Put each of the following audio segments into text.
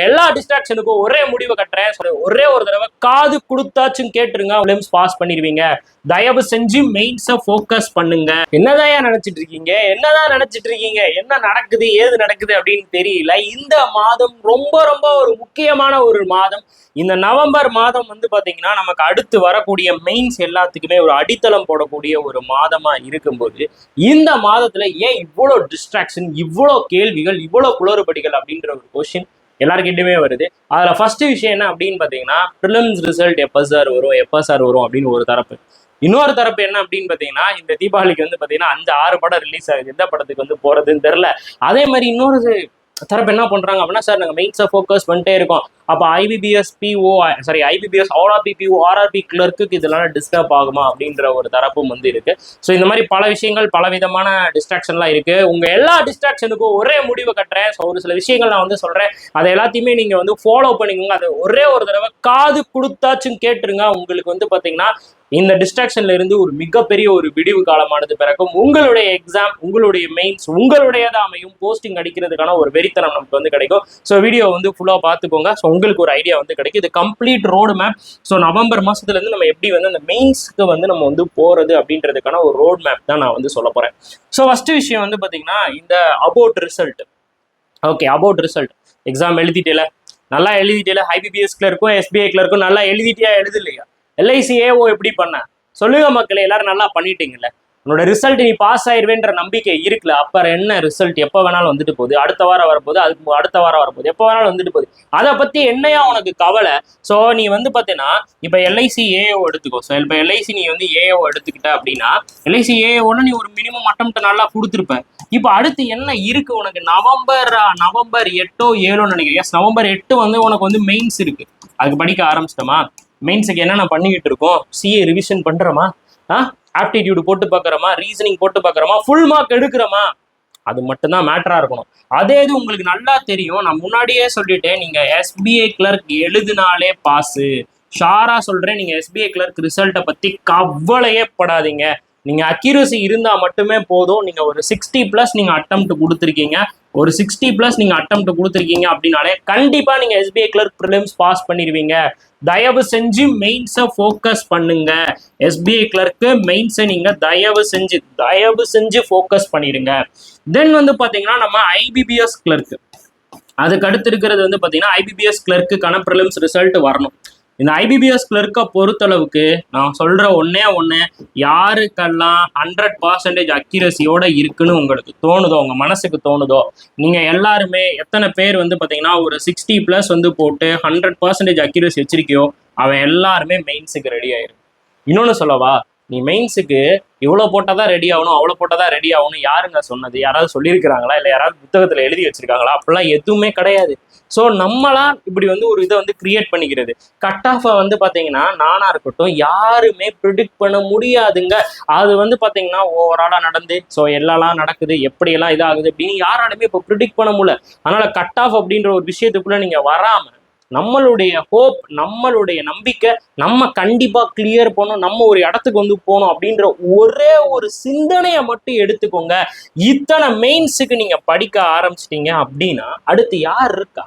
எல்லா டிஸ்ட்ராக்ஷனுக்கும் ஒரே முடிவை கட்டுறேன். ஒரே ஒரு தடவை காது கொடுத்தாச்சும் கேட்டுருங்க, பிலிம்ஸ் பாஸ் பண்ணிடுவீங்க. தயவு செஞ்சு மெயின்ஸை ஃபோக்கஸ் பண்ணுங்க. என்னதான் நினைச்சிட்டு இருக்கீங்க, என்ன நடக்குது ஏது நடக்குது அப்படின்னு தெரியல. இந்த மாதம் ரொம்ப ரொம்ப ஒரு முக்கியமான ஒரு மாதம். இந்த நவம்பர் மாதம் வந்து பாத்தீங்கன்னா நமக்கு அடுத்து வரக்கூடிய மெயின்ஸ் எல்லாத்துக்குமே ஒரு அடித்தளம் போடக்கூடிய ஒரு மாதமா இருக்கும்போது, இந்த மாதத்துல ஏன் இவ்வளோ டிஸ்ட்ராக்ஷன், இவ்வளோ கேள்விகள், இவ்வளோ குளறுபடிகள் அப்படின்ற ஒரு கொஸ்டின் எல்லாருக்கிட்டுமே வருது. அதுல ஃபர்ஸ்ட் விஷயம் என்ன அப்படின்னு பாத்தீங்கன்னா, ப்ரிலிம்ஸ் ரிசல்ட் எப்ப சார் வரும் அப்படின்னு ஒரு தரப்பு. இன்னொரு தரப்பு என்ன அப்படின்னு பாத்தீங்கன்னா, இந்த தீபாவளிக்கு வந்து பாத்தீங்கன்னா 5-6 படம் ரிலீஸ் ஆகுது, எந்த படத்துக்கு வந்து போறதுன்னு தெரியல. அதே மாதிரி இன்னொரு தரப்பு என்ன பண்றாங்க அப்படின்னா, சார் நாங்க மெயின்ஸை ஃபோக்கஸ் பண்ணிட்டே இருக்கோம், அப்போ IBPS RRB PO RRB clerk இதெல்லாம் டிஸ்டர்ப் ஆகுமா அப்படின்ற ஒரு தரப்பும் வந்து இருக்கு. ஸோ இந்த மாதிரி பல விஷயங்கள், பல விதமான டிஸ்ட்ராக்ஷன்லாம் இருக்கு. உங்க எல்லா டிஸ்ட்ராக்ஷனுக்கும் ஒரே முடிவை கட்டுறேன். ஸோ ஒரு சில விஷயங்கள் நான் வந்து சொல்றேன், அதை எல்லாத்தையுமே நீங்க வந்து ஃபாலோ பண்ணிக்கோங்க. அதை ஒரே ஒரு தடவை காது கொடுத்தாச்சும் கேட்டுருங்க. உங்களுக்கு வந்து பாத்தீங்கன்னா இந்த டிஸ்ட்ராக்ஷன்ல இருந்து ஒரு மிகப்பெரிய ஒரு விடிவு காலமானது பிறக்கும். உங்களுடைய எக்ஸாம், உங்களுடைய மெயின்ஸ் உங்களுடையதான் அமையும். போஸ்டிங் அடிக்கிறதுக்கான ஒரு வெறித்தனம் நமக்கு வந்து கிடைக்கும். ஸோ வீடியோ வந்து ஃபுல்லா பார்த்துக்கோங்க. ஸோ உங்களுக்கு ஒரு ஐடியா வந்து கிடைக்கும். இது complete road map. So November மாசத்துல இருந்து நம்ம எப்படி வந்து அந்த மெயின்ஸ்க்கு வந்து நம்ம வந்து போறது அப்படின்றதுக்கான ஒரு ரோட் மேப் தான் நான் வந்து சொல்ல போறேன். ஸோ ஃபர்ஸ்ட் விஷயம் வந்து பாத்தீங்கன்னா இந்த about result. Okay, about result. Exam எழுதிட்டேல, நல்லா எழுதிட்டேல, ஐபிபிஎஸ் கிளர்க்கும் எஸ்பிஐ கிளர்க்கும் நல்லா எழுதிட்டியா எழுதலையா? எல்ஐசி ஏஓ எப்படி பண்ண சொல்லுங்க மக்களே, எல்லாரும் நல்லா பண்ணிட்டீங்கல்ல. உன்னோட ரிசல்ட் நீ பாஸ் ஆயிடுவேன்ற நம்பிக்கை இருக்குல்ல. அப்புறம் என்ன ரிசல்ட் எப்போ வேணாலும் வந்துட்டு போகுது, அடுத்த வாரம் வரப்போகுது, அதுக்கு அடுத்த வாரம் வரப்போகுது, எப்போ வேணாலும் வந்துட்டு போகுது. அதை பத்தி என்னையா உனக்கு கவலை? ஸோ நீ வந்து பார்த்தீங்கன்னா இப்போ எல்ஐசி ஏஓ எடுத்துக்கோ. ஸோ இப்போ எல்ஐசி நீ வந்து ஏஓ எடுத்துக்கிட்ட அப்படின்னா, எல்ஐசி ஏஓன்னு நீ ஒரு மினிமம் அட்டம்ப்ட் நல்லா கொடுத்துருப்ப. இப்போ அடுத்து என்ன இருக்கு உனக்கு? நவம்பர் 8 7 நினைக்கிறேன். நவம்பர் 8 வந்து உனக்கு வந்து மெயின்ஸ் இருக்கு. அதுக்கு படிக்க ஆரம்பிச்சிட்டோமா? மெயின்ஸுக்கு என்னென்ன பண்ணிக்கிட்டு இருக்கோம்? சிஏ ரிவிஷன் பண்றோமா? ஆப்டிடியூடு போட்டு பார்க்குறோமா? ரீசனிங் போட்டு பார்க்குறோமா? Full mark எடுக்கிறோமா? அது மட்டும்தான் மேட்டரா இருக்கணும். அதே இது உங்களுக்கு நல்லா தெரியும். நான் முன்னாடியே சொல்லிட்டேன், நீங்க எஸ்பிஐ கிளர்க் எழுதினாலே பாஸு. ஷாரா சொல்றேன், நீங்க எஸ்பிஐ கிளர்க் ரிசல்ட்டை பத்தி கவலையே படாதீங்க. நீங்க அக்யூரசி இருந்தா மட்டுமே போதும். நீங்க ஒரு 60+ நீங்க அட்டம்ப்ட் கொடுத்துருக்கீங்க, ஒரு 60+ நீங்க அட்டம்ப்ட் கொடுத்துருக்கீங்க அப்படின்னாலே கண்டிப்பா நீங்க எஸ்பிஐ கிளர்க் ப்ரிலிம்ஸ் பாஸ் பண்ணிடுவீங்க. தயவு செஞ்சு மெயின்ஸை ஃபோக்கஸ் பண்ணுங்க. எஸ்பிஐ கிளர்க்கு மெயின்ஸை நீங்க தயவு செஞ்சு ஃபோக்கஸ் பண்ணிடுங்க. தென் வந்து பாத்தீங்கன்னா நம்ம ஐபிபிஎஸ் கிளர்க்கு, அதுக்கு அடுத்து இருக்கிறது வந்து பாத்தீங்கன்னா ஐபிபிஎஸ் கிளர்க்குக்கான ப்ரிலிம்ஸ் ரிசல்ட் வரணும். இந்த ஐபிபிஎஸ் கிளர்க்கை பொறுத்தளவுக்கு நான் சொல்ற ஒன்னே ஒன்று, யாருக்கெல்லாம் 100% அக்யூரசியோட இருக்குன்னு உங்களுக்கு தோணுதோ, உங்க மனசுக்கு தோணுதோ, நீங்க எல்லாருமே எத்தனை பேர் வந்து பாத்தீங்கன்னா ஒரு 60+ வந்து போட்டு 100% அக்யூரசி வச்சிருக்கியோ, அவன் எல்லாருமே மெயின்ஸுக்கு ரெடி ஆயிரும். இன்னொன்னு சொல்லவா, நீ மெயின்ஸுக்கு இவ்வளோ போட்டால் தான் ரெடி ஆகணும், அவ்வளோ போட்டால் தான் ரெடி ஆகணும் யாருங்க சொன்னது? யாராவது சொல்லியிருக்கிறாங்களா? இல்லை யாராவது புத்தகத்தில் எழுதி வச்சிருக்காங்களா? அப்படிலாம் எதுவுமே கிடையாது. ஸோ நம்மளாம் இப்படி வந்து ஒரு இதை வந்து கிரியேட் பண்ணிக்கிறது. கட் ஆஃபை வந்து பார்த்தீங்கன்னா நானாக இருக்கட்டும் யாருமே ப்ரிடிக்ட் பண்ண முடியாதுங்க. அது வந்து பார்த்தீங்கன்னா ஓவராலாக நடந்து ஸோ எல்லாம் நடக்குது, எப்படியெல்லாம் இதாகுது அப்படின்னு யாராலுமே இப்போ ப்ரிடிக்ட் பண்ண முடியல. அதனால் கட் ஆஃப் அப்படின்ற ஒரு விஷயத்துக்குள்ளே நீங்கள் வராமல், நம்மளுடைய ஹோப், நம்மளுடைய நம்பிக்கை, நம்ம கண்டிப்பா கிளியர் பண்ணணும், நம்ம ஒரு இடத்துக்கு வந்து போகணும் அப்படின்ற ஒரே ஒரு சிந்தனையை மட்டும் எடுத்துக்கோங்க. இத்தனை மெயின்ஸுக்கு நீங்க படிக்க ஆரம்பிச்சிட்டீங்க அப்படின்னா அடுத்து யார் இருக்கா?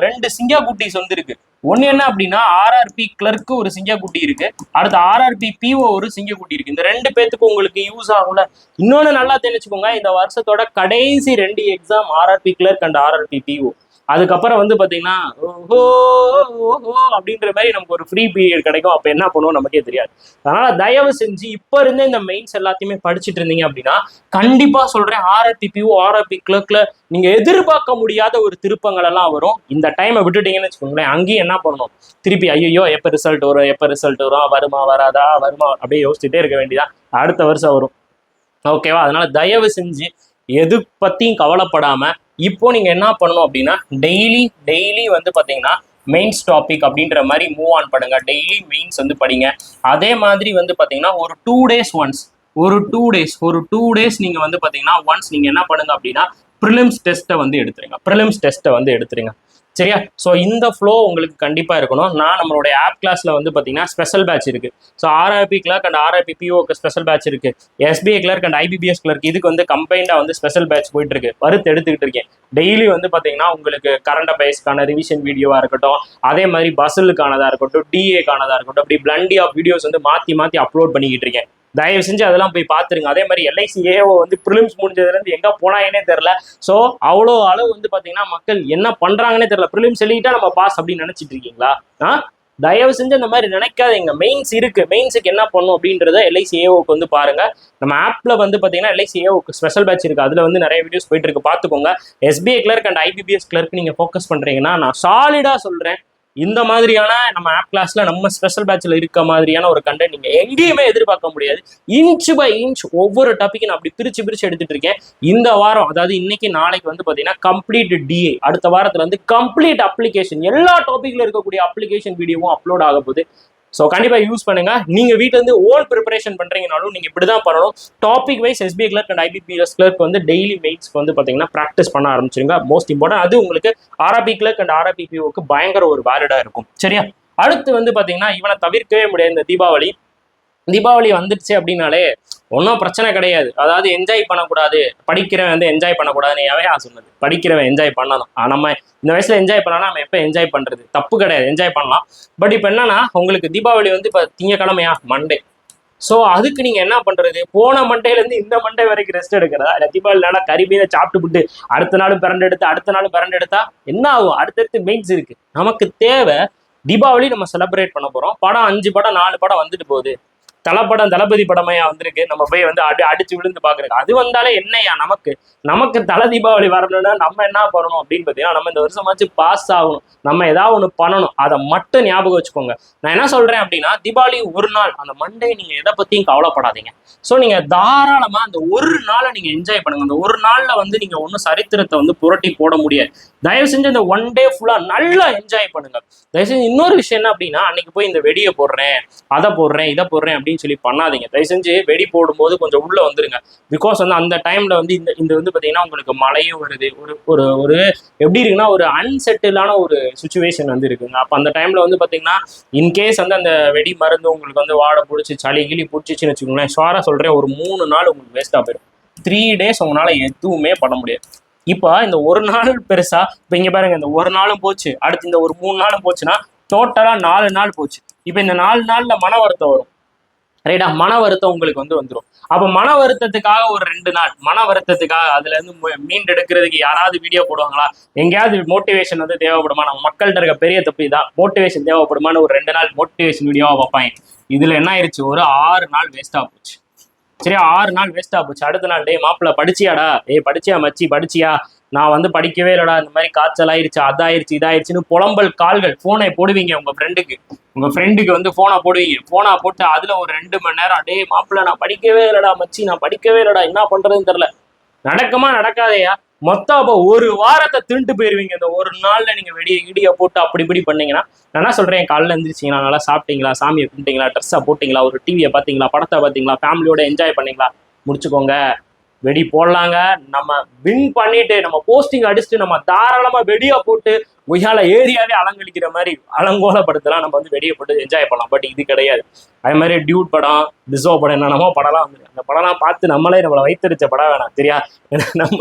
2 சிங்கா குட்டிஸ் வந்து இருக்கு. ஒன்னு என்ன அப்படின்னா ஆர்ஆர்பி கிளர்க்கு ஒரு சிங்க குட்டி இருக்கு, அடுத்து ஆர்ஆர்பி பிஓ ஒரு சிங்க குட்டி இருக்கு. இந்த 2 பேத்துக்கு உங்களுக்கு யூஸ் ஆகும்ல. இன்னொன்னு நல்லா தெரிஞ்சுக்கோங்க, இந்த வருஷத்தோட கடைசி 2 exam RRB clerk and RRB PO. அதுக்கப்புறம் வந்து பாத்தீங்கன்னா ஓஹோ அப்படின்ற மாதிரி நமக்கு ஒரு ஃப்ரீ பீரியட் கிடைக்கும். அப்ப என்ன பண்ணுவோம் நமக்கே தெரியாது. அதனால தயவு செஞ்சு இப்ப இருந்தே இந்த மெயின்ஸ் எல்லாத்தையுமே படிச்சுட்டு இருந்தீங்க அப்படின்னா கண்டிப்பா சொல்றேன், ஆர்ஆர்பி பிஓ ஆர்ஆர்பி கிளர்க்ல நீங்க எதிர்பார்க்க முடியாத ஒரு திருப்பங்கள் எல்லாம் வரும். இந்த டைமை விட்டுட்டீங்கன்னு வச்சுக்கோங்களேன், அங்கேயும் என்ன பண்ணணும், திருப்பி ஐயோ எப்ப ரிசல்ட் வரும், வருமா வராதா அப்படியே யோசிச்சுட்டே இருக்க வேண்டியதான். அடுத்த வருஷம் வரும். ஓகேவா? அதனால தயவு செஞ்சு எது பத்தியும் கவலைப்படாம இப்போ நீங்க என்ன பண்ணணும் அப்படின்னா டெய்லி வந்து பாத்தீங்கன்னா மெயின்ஸ் டாபிக் அப்படின்ற மாதிரி மூவ் ஆன் பண்ணுங்க. டெய்லி மெயின்ஸ் வந்து படிங்க. அதே மாதிரி வந்து பாத்தீங்கன்னா ஒரு 2 days ஒன்ஸ், ஒரு டூ டேஸ் நீங்க வந்து பாத்தீங்கன்னா ஒன்ஸ் நீங்க என்ன பண்ணுங்க அப்படின்னா ப்ரிலிம்ஸ் டெஸ்ட்டை வந்து எடுத்துருங்க. சரியா? ஸோ இந்த ஃப்ளோ உங்களுக்கு கண்டிப்பாக இருக்கணும். நான் நம்மளுடைய ஆப் கிளாஸில் வந்து பார்த்தீங்கன்னா ஸ்பெஷல் பேட்ச் இருக்குது. So RRB clerk and RRB பிஓக்கு ஸ்பெஷல் பேட்ச் இருக்குது. SBI clerk and IBPS clerk இதுக்கு வந்து கம்பைண்டாக வந்து ஸ்பெஷல் பேட்ச் போயிட்டு இருக்கு. எடுத்துக்கிட்டு இருக்கேன். டெய்லி வந்து பார்த்தீங்கன்னா உங்களுக்கு கரண்ட் அஃபேர்ஸ்க்கான ரிவிஷன் வீடியோவாக இருக்கட்டும், அதே மாதிரி பஸ்ஸுக்கானதாக இருக்கட்டும், டிஏக்கானதாக இருக்கட்டும், அப்படி பிளண்டி ஆஃப் வீடியோஸ் வந்து மாற்றி மாற்றி அப்லோட் பண்ணிக்கிட்டு இருக்கேன். தயவு செஞ்சு அதெல்லாம் போய் பார்த்துருங்க. அதே மாதிரி எல்ஐசிஏஓ வந்து ப்ரிலிம்ஸ் முடிஞ்சதுலேருந்து எங்கே போனாங்கன்னே தெரில. ஸோ அவ்வளோ அளவு வந்து பார்த்தீங்கன்னா மக்கள் என்ன பண்ணுறாங்கன்னே தெரில. ப்ரிலிம்ஸ் எழுதிட்டா நம்ம பாஸ் அப்படின்னு நினச்சிட்டு இருக்கீங்களா? தயவு செஞ்சு அந்த மாதிரி நினைக்காதீங்க. மெயின்ஸ் இருக்கு, மெயின்ஸுக்கு என்ன பண்ணும் அப்படின்றத எல்ஐசிஏஓக்கு வந்து பாருங்க. நம்ம ஆப்ல வந்து பார்த்தீங்கன்னா எல்ஐசிஏஓக்கு ஸ்பெஷல் பேட்ச் இருக்கு. அதில் வந்து நிறைய வீடியோஸ் போயிட்டு இருக்கு, பார்த்துக்கோங்க. SBI clerk and IBPS clerk நீங்கள் ஃபோக்கஸ் பண்ணுறீங்கன்னா நான் சாலிடாக சொல்கிறேன், இந்த மாதிரியான நம்ம ஆப் கிளாஸ்ல நம்ம ஸ்பெஷல் பேட்ச்ல இருக்க மாதிரியான ஒரு கண்டென்ட் நீங்க எங்கேயுமே எதிர்பார்க்க முடியாது. இன்ச் பை இன்ச் ஒவ்வொரு டாபிக் நான் அப்படி பிரிச்சு எடுத்துட்டு இருக்கேன். இந்த வாரம், அதாவது இன்னைக்கு நாளைக்கு வந்து பாத்தீங்கன்னா கம்ப்ளீட் டிஏ, அடுத்த வாரத்துல வந்து கம்ப்ளீட் அப்ளிகேஷன், எல்லா டாபிக்ல இருக்கக்கூடிய அப்ளிகேஷன் வீடியோவும் அப்லோட் ஆக போகுது. ஸோ கண்டிப்பாக யூஸ் பண்ணுங்க. நீங்கள் வீட்டில் இருந்து ஓன் ப்ரிப்பரேஷன் பண்ணுறீங்கனாலும் நீங்கள் இப்படி தான் பண்ணணும். Topic wise SBI clerk and IBPS clerk வந்து டெய்லி மெயின்ஸ்க்கு வந்து பார்த்தீங்கன்னா ப்ராக்டிஸ் பண்ண ஆரம்பிச்சிருங்க. மோஸ்ட் இம்பார்ட்டன்ட் அது உங்களுக்கு ஆர்ஆர்பி கிளர்க் அண்ட் ஆர்ஆர்பி பிஓக்கு பயங்கர ஒரு வேலிடாக இருக்கும். சரியா? அடுத்து வந்து பார்த்தீங்கன்னா இவனை தவிர்க்கவே முடியாது. இந்த தீபாவளி வந்துடுச்சு அப்படின்னாலே ஒன்றும் பிரச்சனை கிடையாது. அதாவது என்ஜாய் பண்ணக்கூடாது, படிக்கிறவன் வந்து என்ஜாய் பண்ணக்கூடாதுன்னு எவையா சொன்னது? படிக்கிறவன் என்ஜாய் பண்ணணும். நம்ம இந்த வயசுல என்ஜாய் பண்ணலாம், நம்ம எப்போ என்ஜாய் பண்றது? தப்பு கிடையாது, என்ஜாய் பண்ணலாம். பட் இப்போ என்னன்னா உங்களுக்கு தீபாவளி வந்து இப்போ திங்கக்கிழமையா, மண்டே. ஸோ அதுக்கு நீங்க என்ன பண்றது? போன மண்டேலேருந்து இந்த மண்டே வரைக்கும் ரெஸ்ட் எடுக்கிறதா? இல்லை தீபாவளி கறிமீனை சாப்பிட்டு அடுத்த நாளும் பிறண்டு எடுத்தா என்ன ஆகும்? அடுத்தடுத்து மெயின்ஸ் இருக்கு. நமக்கு தேவை தீபாவளி நம்ம செலிப்ரேட் பண்ண போறோம். படம் 5 படம் 4 படம் வந்துட்டு போகுது. தளபதி படமையா வந்திருக்கு. நம்ம போய் வந்து அடிச்சு விழுந்து பாக்குறது. அது வந்தாலே என்னையா நமக்கு தலை தீபாவளி வரணும்னா நம்ம என்ன பண்ணணும் அப்படின்னு பார்த்தீங்கன்னா, நம்ம இந்த வருஷமாச்சு பாஸ் ஆகணும், நம்ம ஏதாவது ஒன்று பண்ணணும். அதை மட்டும் ஞாபகம் வச்சுக்கோங்க. நான் என்ன சொல்றேன் அப்படின்னா, தீபாவளி ஒரு நாள், அந்த மண்டே நீங்க எதை பத்தியும் கவலைப்படாதீங்க. ஸோ நீங்க தாராளமா அந்த ஒரு நாளை நீங்க என்ஜாய் பண்ணுங்க. அந்த ஒரு நாள்ல வந்து நீங்க ஒன்றும் சரித்திரத்தை வந்து புரட்டி போட முடியாது. தயவு செஞ்சு இந்த ஒன் டே ஃபுல்லா நல்லா என்ஜாய் பண்ணுங்க. தயவு செஞ்சு இன்னொரு விஷயம் என்ன அப்படின்னா, அன்னைக்கு போய் இந்த வெடியை போடுறேன், அதை போடுறேன், இதை போடுறேன் அப்படின்னு சொல்லி பண்ணாதீங்க. தயவு செஞ்சு வெடி போடும்போது கொஞ்சம் உள்ள வந்துருங்க. பிகாஸ் வந்து அந்த டைம்ல வந்து இந்த வந்து பாத்தீங்கன்னா உங்களுக்கு மழையும் வருது, ஒரு ஒரு எப்படி இருக்குன்னா ஒரு அன்செட்டிலான ஒரு சுச்சுவேஷன் வந்து இருக்குங்க. அப்ப அந்த டைம்ல வந்து பாத்தீங்கன்னா இன்கேஸ் வந்து அந்த வெடி மருந்து உங்களுக்கு வந்து வாடை பிடிச்சி சளி கிளி பிடிச்சிச்சுன்னு வச்சுக்கோங்களேன், ஷுவரா சொல்றேன், ஒரு 3 நாள் உங்களுக்கு வேஸ்டா போயிடும். 3 days உங்களால எதுவுமே பண்ண முடியாது. இப்போ இந்த ஒரு நாள் பெருசா, இப்போ இங்க பாருங்க, இந்த ஒரு நாளும் போச்சு, அடுத்து இந்த ஒரு 3 நாளும் போச்சுன்னா டோட்டலா 4 நாள் போச்சு. இப்போ இந்த 4 நாள்ல மன வருத்தம் வரும், ரைட்டா? மன வருத்தம் உங்களுக்கு வந்து வந்துடும். அப்ப மன வருத்தத்துக்காக ஒரு 2 நாள், மன வருத்தத்துக்காக அதுல இருந்து மீண்டெடுக்கிறதுக்கு யாராவது வீடியோ போடுவாங்களா? எங்கேயாவது மோட்டிவேஷன் வந்து தேவைப்படுமா? நம்ம மக்கள்கிட்ட இருக்க பெரிய தப்பு இதான், மோட்டிவேஷன் தேவைப்படுமான்னு ஒரு 2 நாள் மோட்டிவேஷன் வீடியோவா வைப்பாங்க. இதுல என்ன ஆயிடுச்சு? ஒரு 6 நாள் வேஸ்டா போச்சு. சரி, 6 நாள் வேஸ்டா போச்சு. அடுத்த நாள், டே மாப்பிள்ள படிச்சியாடா, படிச்சியா மச்சி, படிச்சியா? நான் வந்து படிக்கவே இல்லடா, இந்த மாதிரி காய்ச்சல் ஆயிடுச்சு, அதாயிருச்சு, இதாயிருச்சுன்னு புலம்பல் கால்கள். போனை போடுவீங்க உங்க ஃப்ரெண்டுக்கு வந்து போனை போடுவீங்க. போனா போட்டு அதுல ஒரு 2 மணி நேரம், டே மாப்பிள்ள நான் படிக்கவே இல்லடா மச்சி, நான் படிக்கவே இல்லடா, என்ன பண்றதுன்னு தெரியல. நடக்குமா நடக்காதையா? மொத்தம் அப்போ ஒரு வாரத்தை திருண்டு போயிருவீங்க. இந்த ஒரு நாள்ல நீங்க இடிய போட்டு அப்படி இப்படி பண்ணீங்கன்னா. நான் என்ன சொல்றேன், காலைல எழுந்திரிச்சிங்களா, நல்லா சாப்பிட்டீங்களா, சாமியை கும்பிட்டீங்களா, ட்ரெஸ்ஸா போட்டிங்களா, ஒரு டிவியை பார்த்தீங்களா, படத்தை பார்த்தீங்களா, ஃபேமிலியோட என்ஜாய் பண்ணீங்களா, முடிச்சுக்கோங்க. வெடி போடலாங்க. நம்ம வின் பண்ணிட்டு நம்ம போஸ்டிங் அடிச்சுட்டு நம்ம தாராளமா வெடியா போட்டு உயால ஏரியாவே அலங்கழிக்கிற மாதிரி அலங்கோலப்படுத்தலாம். நம்ம வந்து வெடியை போட்டு என்ஜாய் பண்ணலாம். பட் இது கிடையாது. அதே மாதிரி டியூட் படம், டிசோ படம், என்னென்னமோ படம்லாம் வந்து அந்த படம்லாம் பார்த்து நம்மளே நம்மளை வைத்தறிச்ச படம் வேணாம், சரியா? நம்ம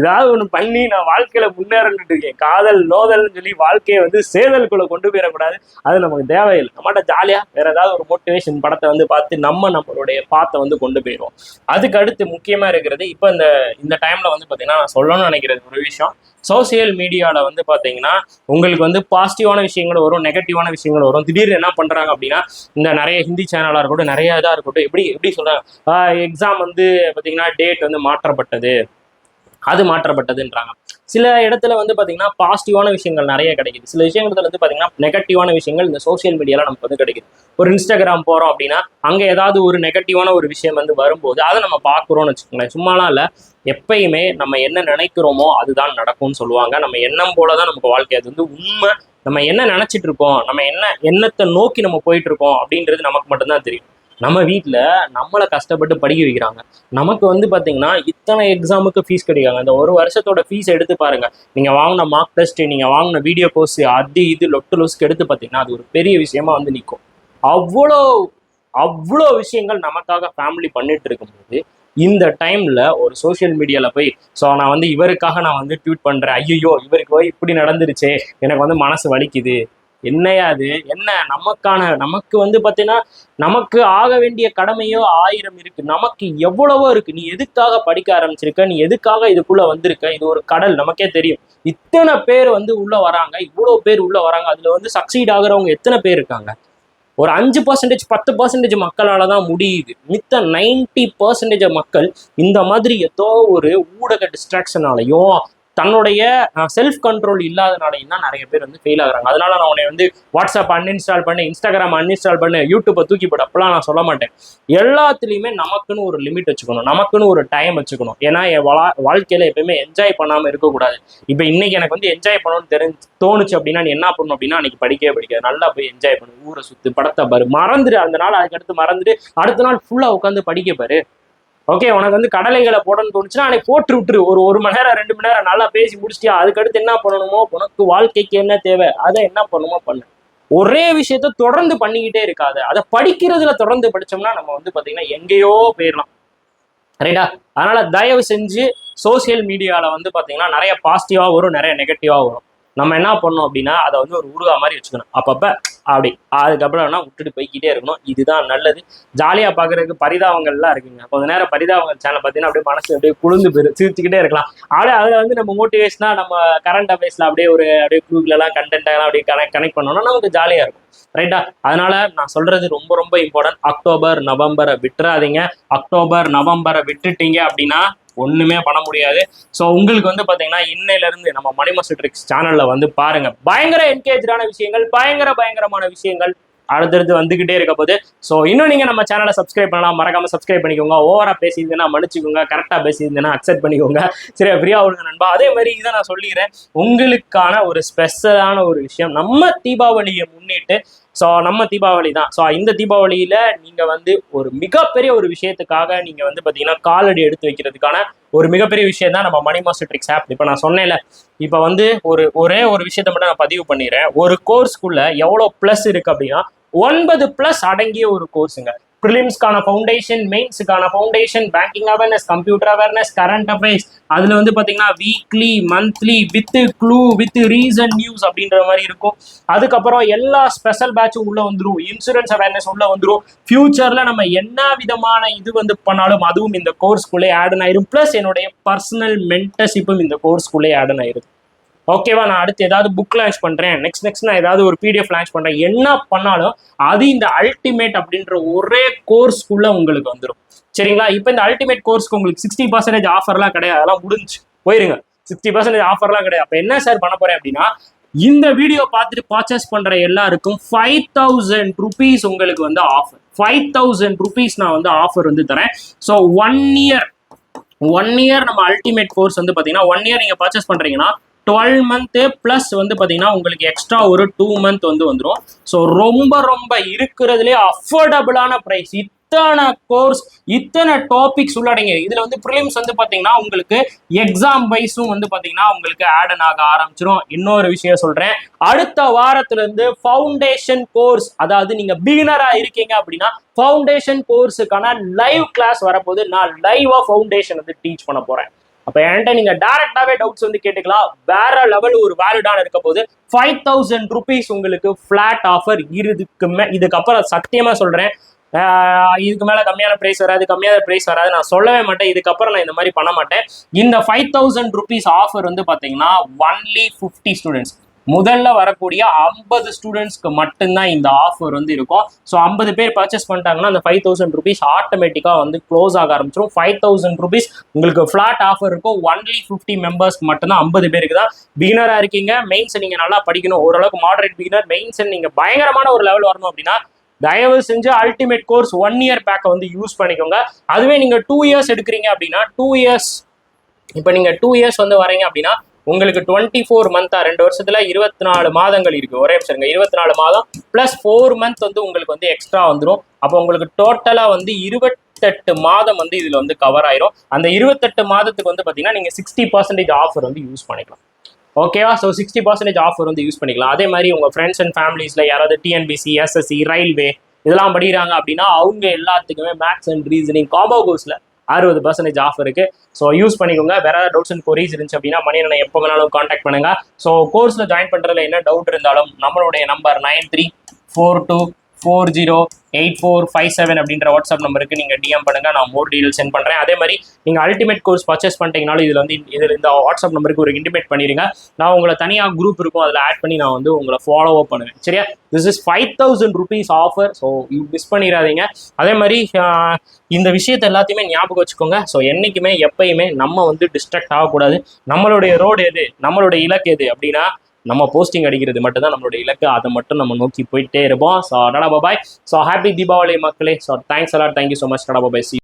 ஏதாவது ஒன்று பண்ணி நான் வாழ்க்கையில முன்னேறிட்டு இருக்கேன். காதல் நோதல்னு சொல்லி வாழ்க்கையை வந்து சேதலுக்குள்ள கொண்டு போயிடக்கூடாது. அது நமக்கு தேவையில்லை. நம்மகிட்ட ஜாலியா வேற ஏதாவது ஒரு மோட்டிவேஷன் படத்தை வந்து பார்த்து நம்மளுடைய பாத்தை வந்து கொண்டு போயிடுவோம். அதுக்கு அடுத்து முக்கியமா இருக்கிறது, இப்போ இந்த டைம்ல வந்து பாத்தீங்கன்னா நான் சொல்லணும்னு நினைக்கிறது ஒரு விஷயம். சோசியல் மீடியாவில் வந்து பார்த்தீங்கன்னா உங்களுக்கு வந்து பாசிட்டிவான விஷயங்கள் வரும், நெகட்டிவான விஷயங்கள் வரும். திடீர்னு என்ன பண்ணுறாங்க அப்படின்னா, இந்த நிறைய ஹிந்தி சேனலாக இருக்கட்டும், நிறைய இதாக இருக்கட்டும், எப்படி சொல்கிறாங்க, எக்ஸாம் வந்து பார்த்தீங்கன்னா டேட் வந்து மாற்றப்பட்டதுன்றாங்க. சில இடத்துல வந்து பார்த்தீங்கன்னா பாசிட்டிவான விஷயங்கள் நிறைய கிடைக்குது. சில விஷயங்கள் வந்து பார்த்தீங்கன்னா நெகட்டிவான விஷயங்கள் இந்த சோசியல் மீடியாவில் நமக்கு வந்து கிடைக்குது. ஒரு இன்ஸ்டாகிராம் போகிறோம் அப்படின்னா அங்கே ஏதாவது ஒரு நெகட்டிவான ஒரு விஷயம் வந்து வரும்போது அதை நம்ம பார்க்குறோம்னு வச்சுக்கோங்களேன். சும்மாலாம் இல்லை, எப்பயுமே நம்ம என்ன நினைக்கிறோமோ அதுதான் நடக்கும்னு சொல்லுவாங்க. நம்ம எண்ணம் போலதான் நமக்கு வாழ்க்கை. அது வந்து உண்மை. நம்ம என்ன நினைச்சிட்டு இருக்கோம், நம்ம என்ன எண்ணத்தை நோக்கி நம்ம போயிட்டு இருக்கோம் அப்படின்றது நமக்கு மட்டும்தான் தெரியும். நம்ம வீட்டில் நம்மளை கஷ்டப்பட்டு படிக்க வைக்கிறாங்க. நமக்கு வந்து பார்த்தீங்கன்னா இத்தனை எக்ஸாமுக்கு ஃபீஸ் கிடைக்காங்க. அந்த ஒரு வருஷத்தோட ஃபீஸ் எடுத்து பாருங்க. நீங்கள் வாங்கின மார்க் டெஸ்ட், நீங்கள் வாங்கின வீடியோ கோர்ஸ், அது இது லொட்டு லொஸ்க்கு எடுத்து பார்த்தீங்கன்னா அது ஒரு பெரிய விஷயமா வந்து நிற்கும். அவ்வளோ அவ்வளோ விஷயங்கள் நமக்காக ஃபேமிலி பண்ணிட்டு இருக்கும்போது இந்த டைம்ல ஒரு சோஷியல் மீடியால போய் நான் வந்து இவருக்காக நான் வந்து ட்வீட் பண்றேன், ஐயோ இவருக்கு போய் இப்படி நடந்துருச்சே, எனக்கு வந்து மனசு வலிக்குது. என்னையா அது என்ன? நமக்கு வந்து பார்த்தீங்கன்னா நமக்கு ஆக வேண்டிய கடமையோ 1000 இருக்கு, நமக்கு எவ்வளவோ இருக்கு. நீ எதுக்காக படிக்க ஆரம்பிச்சிருக்க, நீ எதுக்காக இதுக்குள்ள வந்திருக்க? இது ஒரு கடல், நமக்கே தெரியும். இத்தனை பேர் வந்து உள்ள வராங்க, இவ்வளோ பேர் உள்ள வராங்க. அதுல வந்து சக்சீட் ஆகுறவங்க எத்தனை பேர் இருக்காங்க? ஒரு 5% 10% மக்களால தான் முடியுது. மித்த 90% மக்கள் இந்த மாதிரி ஏதோ ஒரு ஊடக டிஸ்ட்ராக்ஷனாலையும் தன்னுடைய செல்ஃப் கண்ட்ரோல் இல்லாதனாலையும் தான் நிறைய பேர் வந்து ஃபெயில் ஆகுறாங்க. அதனால நான் உன்னை வந்து வாட்ஸ்அப் அன்இன்ஸ்டால் பண்ணு, இன்ஸ்டாகிராம் அன்இன்ஸ்டால் பண்ணு, யூடியூப்பை தூக்கி போட அப்பெல்லாம் நான் சொல்ல மாட்டேன். எல்லாத்துலேயுமே நமக்குன்னு ஒரு லிமிட் வச்சுக்கணும், நமக்குன்னு ஒரு டைம் வச்சுக்கணும். ஏன்னா என் வாழ்க்கையில எப்பயுமே என்ஜாய் பண்ணாமல் இருக்கக்கூடாது. இப்போ இன்னைக்கு எனக்கு வந்து என்ஜாய் பண்ணணும்னு தோணுச்சு அப்படின்னா நீ என்ன பண்ணணும் அப்படின்னா அன்னைக்கு படிக்கவே படிக்காது, நல்லா போய் என்ஜாய் பண்ணு, ஊரை சுத்து, படத்தை பாரு, மறந்துடு அந்த நாள். அதுக்கடுத்து மறந்துட்டு அடுத்த நாள் ஃபுல்லாக உட்காந்து படிக்க பாரு. ஓகே, உனக்கு வந்து கடலைகளை போடணும்னு தோணுச்சுன்னா அன்னைக்கு போட்டு விட்டுரு. ஒரு மணி நேரம் 2 மணி நேரம் நல்லா பேசி முடிச்சிட்டியா, அதுக்கடுத்து என்ன பண்ணணுமோ, உனக்கு வாழ்க்கைக்கு என்ன தேவை அதை என்ன பண்ணணுமோ பண்ணு. ஒரே விஷயத்த தொடர்ந்து பண்ணிக்கிட்டே இருக்காது. அதை படிக்கிறதுல தொடர்ந்து படிச்சோம்னா நம்ம வந்து பாத்தீங்கன்னா எங்கேயோ போயிடலாம். ரைட்டா? அதனால தயவு செஞ்சு சோசியல் மீடியால வந்து பாத்தீங்கன்னா நிறைய பாசிட்டிவா வரும், நிறைய நெகட்டிவா வரும். நம்ம என்ன பண்ணோம் அப்படின்னா அதை வந்து ஒரு ஊறுகா மாதிரி வச்சுக்கணும். அப்பப்ப அப்படி அதுக்கப்புறம் வேணா விட்டுட்டு போய்கிட்டே இருக்கணும். இதுதான் நல்லது. ஜாலியா பாக்குறதுக்கு பரிதாபங்கள்லாம் இருக்குங்க. கொஞ்ச நேரம் பரிதாபங்கள் சேனல் பார்த்தீங்கன்னா அப்படியே மனசு அப்படியே குளிர்ந்து போயிரு, சிரிச்சுக்கிட்டே இருக்கலாம். அப்படியே அதுல வந்து நம்ம மோட்டிவேஷனா நம்ம கரண்ட் அஃபேர்ஸ்ல அப்படியே அப்படியே குரூப்ல எல்லாம் கண்டென்ட் எல்லாம் அப்படியே கனெக்ட் பண்ணோம்னா நமக்கு ஜாலியா இருக்கும். ரைட்டா? அதனால நான் சொல்றது ரொம்ப ரொம்ப இம்பார்ட்டன்ட். அக்டோபர் நவம்பரை விட்டுறாதீங்க. அக்டோபர் நவம்பரை விட்டுட்டீங்க அப்படின்னா ஒண்ணுமே பண்ண முடியாது. ஸோ உங்களுக்கு வந்து பாத்தீங்கன்னா இன்னையில இருந்து நம்ம மணி மாஸ்டர் ட்ரிக்ஸ் சேனல்ல வந்து பாருங்க, பயங்கர என்கேஜான விஷயங்கள், பயங்கரமான விஷயங்கள் அடுத்தடுத்து வந்துகிட்டே இருக்க போது. ஸோ இன்னும் நீங்க நம்ம சேனலை சப்ஸ்கிரைப் பண்ணலாம், மறக்காம சப்ஸ்கிரைப் பண்ணிக்கோங்க. ஓவரா பேசியிருந்தேன்னா மன்னிச்சுக்கோங்க, கரெக்டா பேசியிருந்தேன்னா அக்செப்ட் பண்ணிக்கோங்க. சரியா? ஃப்ரீயா விடுங்க நண்பா. அதே மாதிரி இதை நான் சொல்லிடுறேன், உங்களுக்கான ஒரு ஸ்பெஷலான ஒரு விஷயம். நம்ம தீபாவளியை முன்னிட்டு நம்ம தீபாவளி தான். இந்த தீபாவளியில நீங்க வந்து ஒரு மிகப்பெரிய ஒரு விஷயத்துக்காக நீங்க வந்து பாத்தீங்கன்னா காலடி எடுத்து வைக்கிறதுக்கான ஒரு மிகப்பெரிய விஷயம் தான் நம்ம மணி மாஸ்டர் ட்ரிக்ஸ் ஆப். இப்ப நான் சொன்னேன்ல, இப்ப வந்து ஒரே ஒரு விஷயத்த மட்டும் நான் பதிவு பண்ணிடுறேன். ஒரு கோர்ஸ்க்குள்ள எவ்வளவு பிளஸ் இருக்கு அப்படின்னா 9 பிளஸ் அடங்கிய ஒரு கோர்ஸுங்க. ப்ரிலிம்ஸ்க்கான ஃபவுண்டேஷன், மெயின்ஸுக்கான foundation, banking awareness, computer awareness, current affairs, அதுல வந்து பாத்தீங்கன்னா weekly, monthly, with clue, with reason news அப்படின்ற மாதிரி இருக்கும். அதுக்கப்புறம் எல்லா ஸ்பெஷல் பேட்சும் உள்ள வந்துடும். இன்சூரன்ஸ் அவேர்னஸ் உள்ள வந்துடும். ஃபியூச்சர்ல நம்ம என்ன விதமான இது வந்து பண்ணாலும் அதுவும் இந்த கோர்ஸ்குள்ளே ஆட் ஆயிரும். பிளஸ் என்னுடைய பர்சனல் மென்டர்ஷிப்பும் இந்த கோர்ஸ்குள்ளே ஆட் ஆயிரும். ஓகேவா? நான் அடுத்து ஏதாவது புக் லான்ச் பண்றேன், நெக்ஸ்ட் நான் ஏதாவது ஒரு பிடிஎஃப் லான்ச் பண்றேன், என்ன பண்ணாலும் அது இந்த அல்டிமேட் அப்படின்ற ஒரே கோர்ஸ்க்குள்ள உங்களுக்கு வந்துடும். சரிங்களா? இப்போ இந்த அல்டிமேட் கோர்ஸ்க்கு உங்களுக்கு 60% ஆஃபர்லாம் கிடையாது, அதெல்லாம் முடிஞ்சு போயிருங்க. 60% ஆஃபர்லாம் கிடையாது. அப்போ என்ன சார் பண்ண போறேன் அப்படின்னா, இந்த வீடியோ பார்த்துட்டு பர்ச்சேஸ் பண்ற எல்லாருக்கும் 5000 rupees உங்களுக்கு வந்து ஆஃபர். 5000 rupees நான் வந்து ஆஃபர் வந்து தரேன். ஸோ 1 இயர் நம்ம அல்டிமேட் கோர்ஸ் வந்து பார்த்தீங்கன்னா 1 இயர் நீங்க பர்ச்சேஸ் பண்றீங்கன்னா 12 month பிளஸ் வந்து பாத்தீங்கன்னா உங்களுக்கு எக்ஸ்ட்ரா ஒரு 2 month வந்து வந்துடும். ஸோ ரொம்ப இருக்கிறதுலே அஃபோர்டபுளான பிரைஸ். இத்தனை கோர்ஸ், இத்தனை டாபிக்ஸ் உள்ளடங்க. இதுல வந்து ப்ரிலிம்ஸ் வந்து பாத்தீங்கன்னா உங்களுக்கு எக்ஸாம் வைஸும் வந்து பாத்தீங்கன்னா உங்களுக்கு ஆட் ஆக ஆரம்பிச்சிடும். இன்னொரு விஷயம் சொல்றேன், அடுத்த வாரத்துல இருந்து ஃபவுண்டேஷன் கோர்ஸ், அதாவது நீங்க பிகினரா இருக்கீங்க அப்படின்னா ஃபவுண்டேஷன் கோர்ஸுக்கான லைவ் கிளாஸ் வரப்போது. நான் லைவா ஃபவுண்டேஷன் வந்து டீச் பண்ண போறேன். அப்ப என்கிட்ட நீங்க டைரக்டாவே டவுட்ஸ் வந்து கேட்டுக்கலாம். வேற லெவல் ஒரு வேலிடான இருக்க போது 5000 rupees உங்களுக்கு பிளாட் ஆஃபர். இதுக்கப்புறம் சத்தியமா சொல்றேன், இதுக்கு மேல கம்மியான பிரைஸ் வராது, நான் சொல்லவே மாட்டேன். இதுக்கப்புறம் நான் இந்த மாதிரி பண்ண மாட்டேன். இந்த 5000 rupees ஆஃபர் வந்து பாத்தீங்கன்னா ஒன்லி 50 ஸ்டூடெண்ட்ஸ், முதல்ல வரக்கூடிய 50 ஸ்டூடெண்ட்ஸ்க்கு மட்டும்தான் இந்த ஆஃபர் வந்து இருக்கும். ஸோ 50 பேர் பர்ச்சேஸ் பண்ணிட்டாங்கன்னா அந்த 5000 rupees ஆட்டோமேட்டிக்கா வந்து க்ளோஸ் ஆக ஆரம்பிச்சிடும். 5000 rupees உங்களுக்கு ஃபிளாட் ஆஃபர் இருக்கும். ஒன்லி 50 மெம்பர்ஸ்க்கு மட்டும்தான், 50 பேருக்கு தான். பிகினரா இருக்கீங்க, மெயின்ஸ் நீங்க நல்லா படிக்கணும், ஓரளவுக்கு மாடரேட் பிகினர், மெயின்ஸ் நீங்க பயங்கரமான ஒரு லெவல் வரணும் அப்படின்னா தயவு செஞ்சு அல்டிமேட் கோர்ஸ் 1 year பேக்கை வந்து யூஸ் பண்ணிக்கோங்க. அதுவே நீங்க 2 years எடுக்கிறீங்க அப்படின்னா 2 years, இப்போ நீங்க 2 years வந்து வரீங்க அப்படின்னா உங்களுக்கு 24 மந்த்தா 2 வருஷத்துல 24 மாதங்கள் இருக்கு. ஒரே நிமிஷம், 24 மாதம் பிளஸ் 4 மந்த் வந்து உங்களுக்கு வந்து எக்ஸ்ட்ரா வந்துடும். அப்போ உங்களுக்கு டோட்டலா வந்து 28 மாதம் வந்து இதுல வந்து கவர் ஆயிரும். அந்த 28 மாதத்துக்கு வந்து பாத்தீங்கன்னா நீங்க 60% ஆஃபர் வந்து யூஸ் பண்ணிக்கலாம். ஓகேவா? ஸோ 60% ஆஃபர் வந்து யூஸ் பண்ணிக்கலாம். அதே மாதிரி உங்க ஃப்ரெண்ட்ஸ் அண்ட் ஃபேமிலிஸ்ல யாராவது டிஎன்பிசி, எஸ்எஸ்சி, ரயில்வே இதெல்லாம் படிக்கிறாங்க அப்படின்னா அவங்க எல்லாத்துக்குமே மேத்ஸ் அண்ட் ரீசனிங் காம்போ கோர்ஸ்ல 60% ஆஃபர் இருக்கு. ஸோ யூஸ் பண்ணிக்கோங்க. வேற ஏதாவது டவுட்ஸ் அண்ட் கொரீஸ் இருந்துச்சு அப்படின்னா மணியனை எப்போ வேணாலும் காண்டாக்ட் பண்ணுங்க. ஸோ கோர்ஸ்ல ஜாயின் பண்றதுல என்ன டவுட் இருந்தாலும் நம்மளுடைய நம்பர் 9342408457 அப்படின்ற வாட்ஸ்அப் நம்பருக்கு நீங்க டிஎம் பண்ணுங்க. நான் மோர் டீடைல் சென்ட் பண்றேன். அதே மாதிரி நீங்க அல்டிமேட் கோர்ஸ் பர்ச்சேஸ் பண்ணிட்டீங்கனாலும் இதுல இந்த வாட்ஸ்அப் நம்பருக்கு ஒரு இன்டிமேட் பண்ணிருங்க. நான் உங்களை தனியா குரூப் இருக்கும் அதில் ஆட் பண்ணி நான் வந்து உங்களை ஃபாலோ அப் பண்ணுவேன். சரியா? This is 5000 rupees offer. So miss பண்ணிடாதீங்க. அதே மாதிரி இந்த விஷயத்தை எல்லாத்தையுமே ஞாபகம் வச்சுக்கோங்க. ஸோ என்னைக்குமே எப்பயுமே நம்ம வந்து டிஸ்ட்ராக்ட் ஆகக்கூடாது. நம்மளுடைய ரோடு எது, நம்மளுடைய இலக்கு எது அப்படின்னா நம்ம போஸ்டிங் அடிக்கிறது மட்டும் தான் நம்மளுடைய இலக்கு. அதை மட்டும் நம்ம நோக்கி போயிட்டே இருப்போம். So tata bye. So happy Deepavali மக்களே. So thanks a lot. Thank you so much. Tata பாய்.